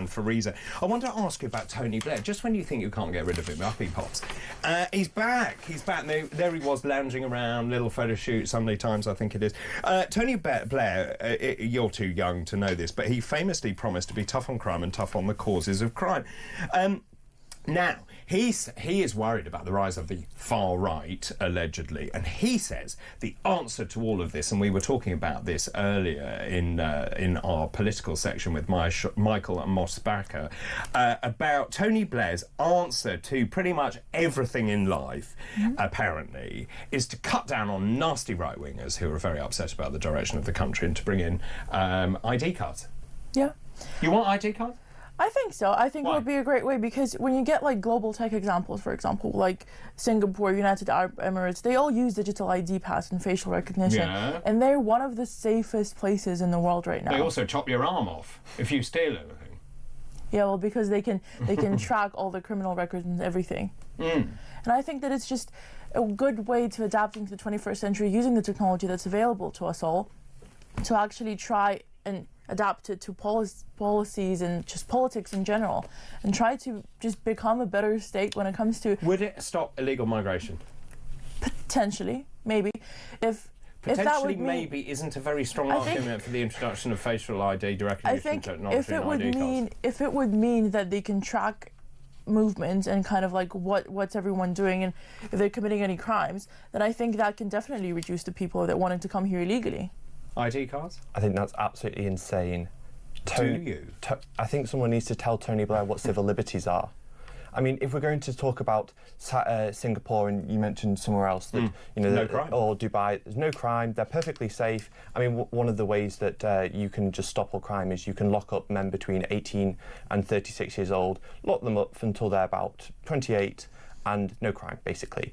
and Fariza. I want to ask you about Tony Blair. Just when you think you can't get rid of him, up he pops. He's back. He's back. There he was, lounging around, little photo shoot, Sunday Times, I think it is. Tony Blair, you're too young to know this, but he famously promised to be tough on crime and tough on the causes of crime. Now, he is worried about the rise of the far right, allegedly, and he says the answer to all of this, and we were talking about this earlier in our political section with Michael Mosbacher, about Tony Blair's answer to pretty much everything in life, apparently, is to cut down on nasty right-wingers who are very upset about the direction of the country and to bring in ID cards. Yeah. You want ID cards? I think so. I think Why? it would be a great way, because when you get like global tech examples, for example, like Singapore, United Arab Emirates, they all use digital ID pass and facial recognition, and they're one of the safest places in the world right now. They also chop your arm off if you steal anything. Yeah, well, because they can track all the criminal records and everything. And I think that it's just a good way to adapt into the 21st century using the technology that's available to us all to actually try and adapt it to policies and just politics in general, and try to just become a better state when it comes to... Would it stop illegal migration? Potentially, maybe. If that Potentially, would mean, maybe isn't a very strong argument for the introduction of facial ID, direct recognition technology, if it and would ID mean cards. if it would mean that they can track movements and kind of like what's everyone doing, and if they're committing any crimes, then I think that can definitely reduce the people that wanted to come here illegally. ID cards? I think that's absolutely insane. Do you? I think someone needs to tell Tony Blair what civil liberties are. I mean, if we're going to talk about Singapore, and you mentioned somewhere else that No crime. or Dubai, there's no crime. They're perfectly safe. I mean, one of the ways that you can just stop all crime is you can lock up men between 18 and 36 years old, lock them up until they're about 28, and no crime, basically.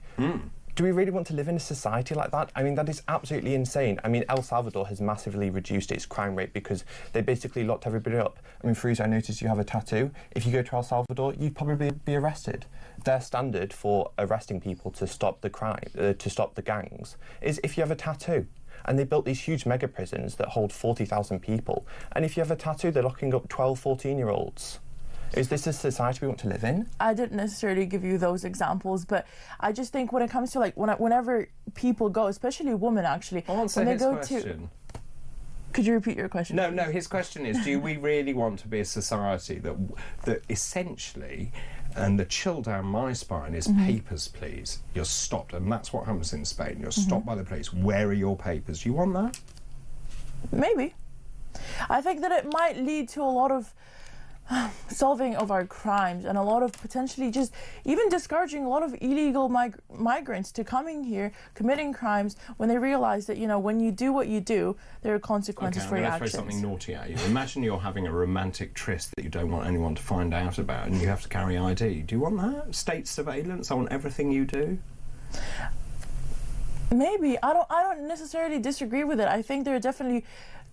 Do we really want to live in a society like that? I mean, that is absolutely insane. I mean, El Salvador has massively reduced its crime rate because they basically locked everybody up. I mean, Fariza, I noticed you have a tattoo. If you go to El Salvador, you'd probably be arrested. Their standard for arresting people to stop the crime, to stop the gangs, is if you have a tattoo. And they built these huge mega prisons that hold 40,000 people. And if you have a tattoo, they're locking up 12, 14-year-olds. Is this a society we want to live in? I didn't necessarily give you those examples, but I just think when it comes to like whenever people go, especially women actually, Answer his question. Could you repeat your question? No, his question is, do we really want to be a society that essentially, and the chill down my spine is papers, please. You're stopped, and that's what happens in Spain. You're stopped by the police. Where are your papers? You want that? Maybe. I think that it might lead to a lot of solving of our crimes, and a lot of potentially just even discouraging a lot of illegal migrants to coming here, committing crimes, when they realize that, when you do what you do, there are consequences for your actions. I'm going to throw something naughty at you. Imagine you're having a romantic tryst that you don't want anyone to find out about, and you have to carry ID. Do you want that? State surveillance on everything you do? Maybe. I don't necessarily disagree with it. I think there are definitely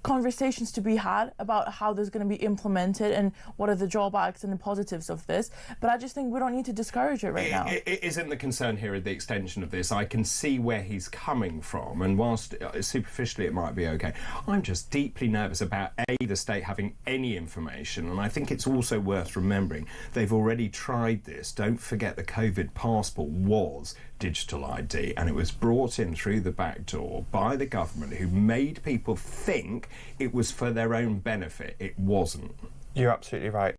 conversations to be had about how this is going to be implemented and what are the drawbacks and the positives of this, but I just think we don't need to discourage it right now. It isn't the concern here at the extension of this. I can see where he's coming from, and whilst superficially it might be okay, I'm just deeply nervous about the state having any information, and I think it's also worth remembering they've already tried this. Don't forget the COVID passport was digital ID, and it was brought in through the back door by the government, who made people think it was for their own benefit. It wasn't. You're absolutely right.